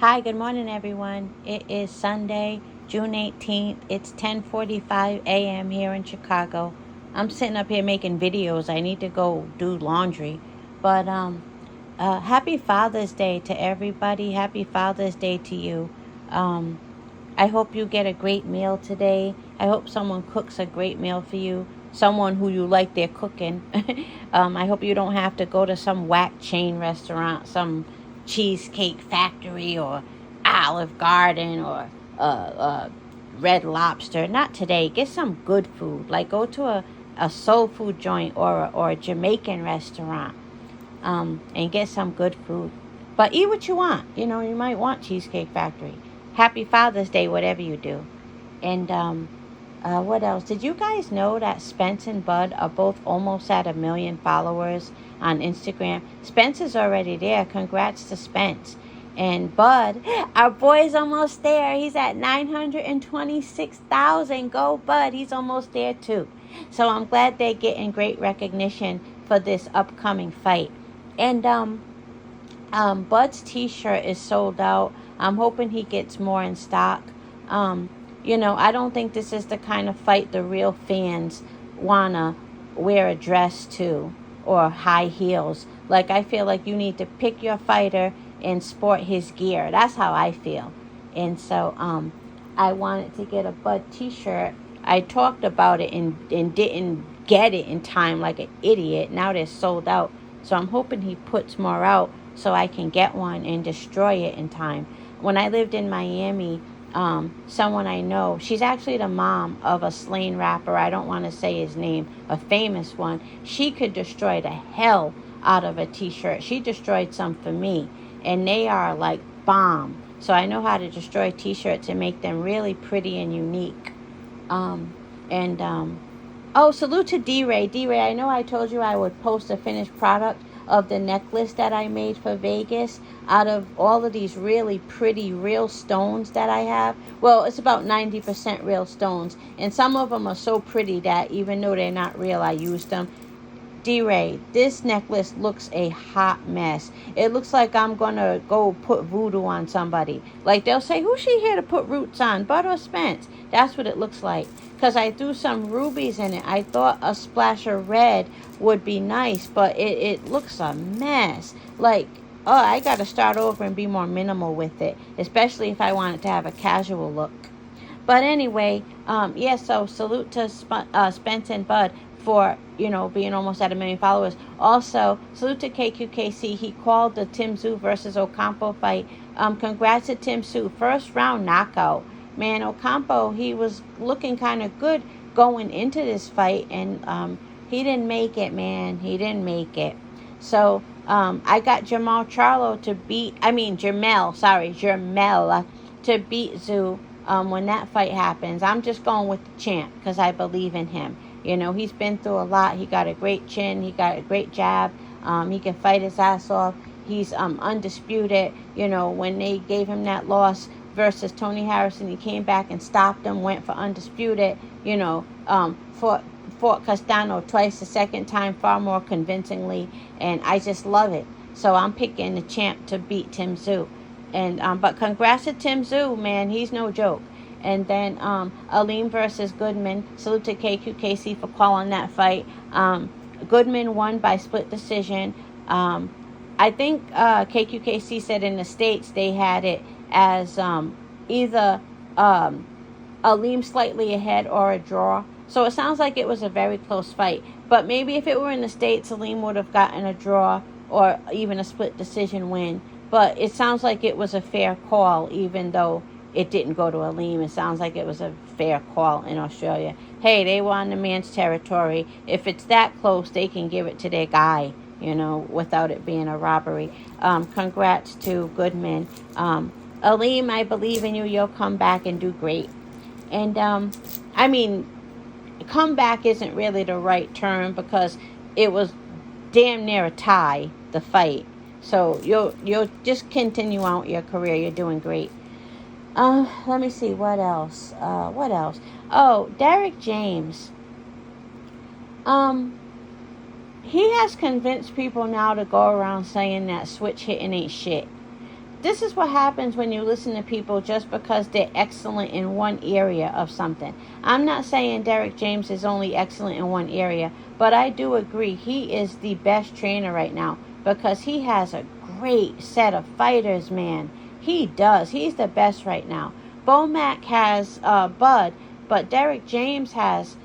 Hi, good morning, everyone. It is Sunday, June 18th. It's 10:45 a.m. here in Chicago. I'm sitting up here making videos. I need to go do laundry. But happy Father's Day to everybody. Happy Father's Day to you. Um, I hope you get a great meal today. I hope someone cooks a great meal for you. Someone who you like their cooking. I hope you don't have to go to some whack chain restaurant, some cheesecake factory or Olive Garden or Red Lobster. Not today. Get some good food. Like go to a soul food joint or a Jamaican restaurant, and get some good food. But eat what you want. You might want Cheesecake Factory. Happy Father's Day, whatever you do. And what else? Did you guys know that Spence and Bud are both almost at 1 million followers on Instagram? Spence is already there. Congrats to Spence. And Bud, our boy's almost there. He's at 926,000. Go, Bud. He's almost there, too. So I'm glad they're getting great recognition for this upcoming fight. And Bud's t-shirt is sold out. I'm hoping he gets more in stock. I don't think this is the kind of fight the real fans wanna wear a dress to or high heels. Like, I feel like you need to pick your fighter and sport his gear. That's how I feel. And so I wanted to get a Bud t-shirt. I talked about it and didn't get it in time like an idiot. Now they're sold out. So I'm hoping he puts more out so I can get one and destroy it in time. When I lived in Miami, someone I know, she's actually the mom of a slain rapper. I don't want to say his name, a famous one. She could destroy the hell out of a t-shirt. She destroyed some for me, and they are like bomb. So I know how to destroy t-shirts and make them really pretty and unique. Salute to D-Ray. D-Ray, I know I told you I would post a finished product of the necklace that I made for Vegas out of all of these really pretty real stones that I have. Well, it's about 90% real stones, and some of them are so pretty that even though they're not real, I used them. D-Ray, this necklace looks a hot mess. It looks like I'm gonna go put voodoo on somebody. Like, they'll say, who's she here to put roots on, Bud or Spence? That's what it looks like. Because I threw some rubies in it. I thought a splash of red would be nice, but it looks a mess. Like, I gotta start over and be more minimal with it, especially if I want it to have a casual look. But anyway, so salute to Spence and Bud for, being almost at 1 million followers. Also, salute to KQKC. He called the Tim Tszyu versus Ocampo fight. Congrats to Tim Tszyu. First round knockout. Man, Ocampo, he was looking kind of good going into this fight, and he didn't make it, man. He didn't make it. So, I got Jermell to beat Tszyu. When that fight happens. I'm just going with the champ because I believe in him. He's been through a lot. He got a great chin. He got a great jab. He can fight his ass off. He's undisputed. When they gave him that loss versus Tony Harrison, he came back and stopped him, went for undisputed. Fought Castano twice, the second time far more convincingly, and I just love it. So I'm picking the champ to beat Tim Tszyu. And but congrats to Tim Tszyu, man. He's no joke. And then Aleem versus Goodman. Salute to KQKC for calling that fight. Goodman won by split decision. I think KQKC said in the States they had it as either Aleem slightly ahead or a draw. So it sounds like it was a very close fight. But maybe if it were in the States, Aleem would have gotten a draw or even a split decision win. But it sounds like it was a fair call, even though it didn't go to Aleem. It sounds like it was a fair call in Australia. Hey, they were on the man's territory. If it's that close, they can give it to their guy, without it being a robbery. Congrats to Goodman. Aleem, I believe in you. You'll come back and do great. And, comeback isn't really the right term because it was damn near a tie, the fight. So you'll just continue out your career. You're doing great. Let me see. What else? Oh, Derrick James. He has convinced people now to go around saying that switch hitting ain't shit. this is what happens when you listen to people just because they're excellent in one area of something. I'm not saying Derrick James is only excellent in one area, but I do agree he is the best trainer right now because he has a great set of fighters, man. He does. He's the best right now. Bomac has Bud, but Derrick James has,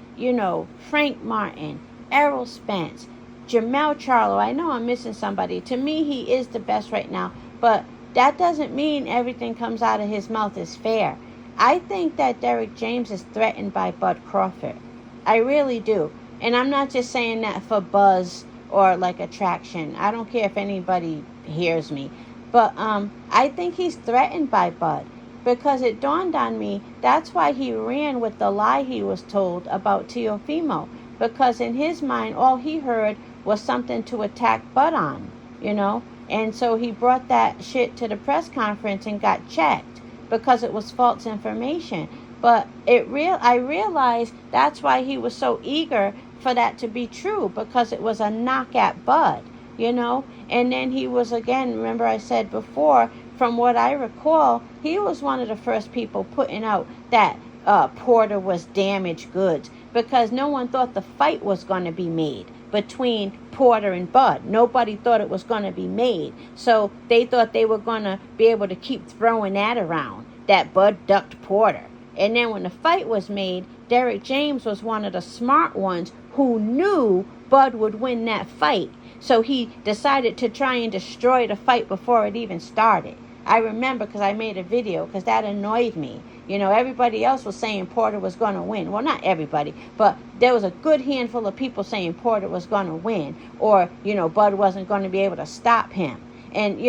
Frank Martin, Errol Spence, Jamel Charlo. I know I'm missing somebody. To me, he is the best right now, but that doesn't mean everything comes out of his mouth is fair. I think that Derrick James is threatened by Bud Crawford. I really do. And I'm not just saying that for buzz or like attraction. I don't care if anybody hears me. But I think he's threatened by Bud because it dawned on me that's why he ran with the lie he was told about Teofimo. Because in his mind, all he heard was something to attack Bud on, And so he brought that shit to the press conference and got checked because it was false information. But I realized that's why he was so eager for that to be true, because it was a knock at Bud, And then he was, again, remember I said before, from what I recall, he was one of the first people putting out that Porter was damaged goods because no one thought the fight was going to be made between Porter and Bud. Nobody thought it was going to be made. So they thought they were going to be able to keep throwing that around, that Bud ducked Porter. And then when the fight was made, Derrick James was one of the smart ones who knew Bud would win that fight. So he decided to try and destroy the fight before it even started. I remember because I made a video because that annoyed me. Everybody else was saying Porter was going to win. Well, not everybody, but there was a good handful of people saying Porter was going to win, or, Bud wasn't going to be able to stop him. And,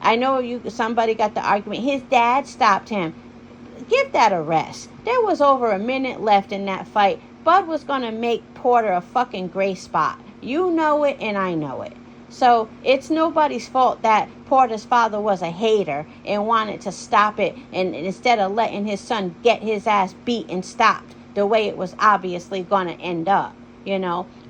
I know somebody got the argument, his dad stopped him. Give that a rest. There was over a minute left in that fight. Bud was going to make Porter a fucking gray spot. You know it and I know it. So it's nobody's fault that Porter's father was a hater and wanted to stop it, and instead of letting his son get his ass beat and stopped the way it was obviously going to end up,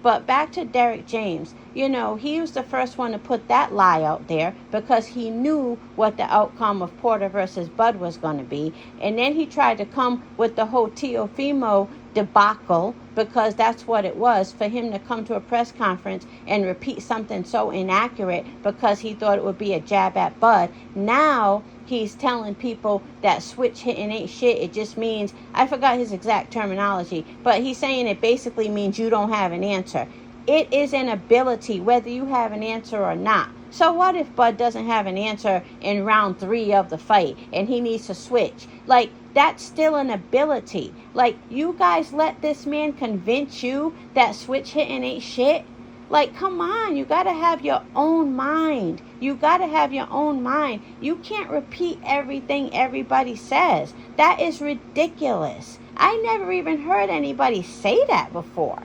But back to Derrick James, he was the first one to put that lie out there because he knew what the outcome of Porter versus Bud was going to be. And then he tried to come with the whole Teofimo debacle, because that's what it was, for him to come to a press conference and repeat something so inaccurate because he thought it would be a jab at Bud. Now he's telling people that switch hitting ain't shit. It just means, I forgot his exact terminology, but he's saying it basically means you don't have an answer. It is an ability, whether you have an answer or not. So what if Bud doesn't have an answer in round 3 of the fight and he needs to switch? Like, that's still an ability. Like, you guys let this man convince you that switch hitting ain't shit? Like, come on, you gotta have your own mind. You gotta have your own mind. You can't repeat everything everybody says. That is ridiculous. I never even heard anybody say that before.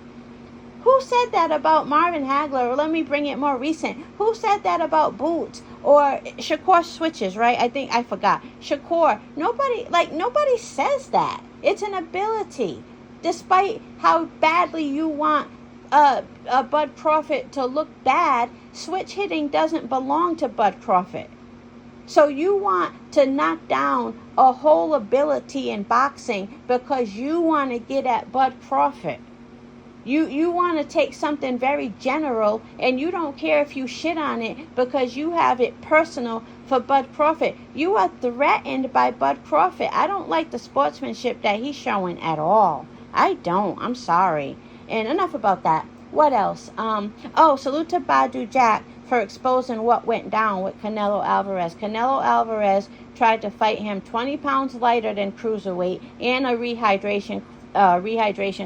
Who said that about Marvin Hagler? Or let me bring it more recent. Who said that about Boots? Or Shakur switches, right? I forgot. Shakur. Nobody says that. It's an ability. Despite how badly you want Bud Crawford to look bad, switch hitting doesn't belong to Bud Crawford. So you want to knock down a whole ability in boxing because you want to get at Bud Crawford. You want to take something very general and you don't care if you shit on it because you have it personal for Bud Crawford. You are threatened by Bud Crawford. I don't like the sportsmanship that he's showing at all. I don't. I'm sorry. And enough about that. What else? Salute to Badou Jack for exposing what went down with Canelo Alvarez. Canelo Alvarez tried to fight him 20 pounds lighter than cruiserweight and a rehydration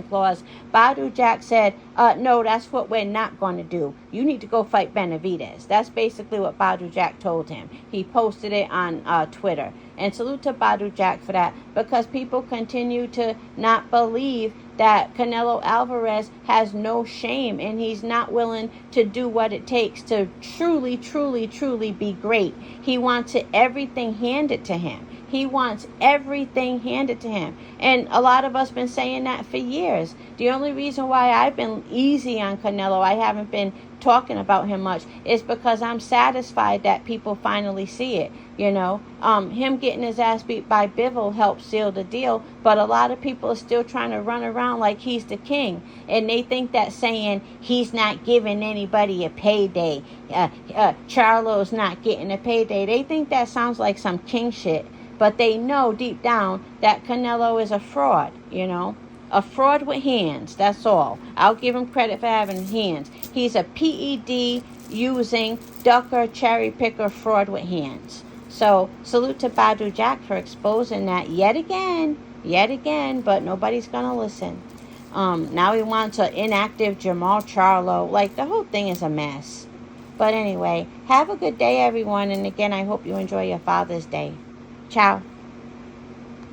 clause. Badou Jack said, no, that's what we're not going to do. You need to go fight Benavidez. That's basically what Badou Jack told him. He posted it on Twitter. And salute to Badou Jack for that, because people continue to not believe that Canelo Alvarez has no shame and he's not willing to do what it takes to truly, truly, truly be great. He wants everything handed to him. He wants everything handed to him. And a lot of us been saying that for years. The only reason why I've been easy on Canelo, I haven't been talking about him much is because I'm satisfied that people finally see it. You know, him getting his ass beat by Bivol helped seal the deal, but a lot of people are still trying to run around like he's the king, and they think that saying he's not giving anybody a payday, Charlo's not getting a payday, they think that sounds like some king shit, but they know deep down that Canelo is a fraud, you know. A fraud with hands, that's all. I'll give him credit for having hands. He's a PED using ducker, cherry picker fraud with hands. So salute to Badou Jack for exposing that yet again, but nobody's gonna listen. Now he wants an inactive Jamal Charlo. Like, the whole thing is a mess. But anyway, have a good day, everyone. And again, I hope you enjoy your Father's Day. Ciao.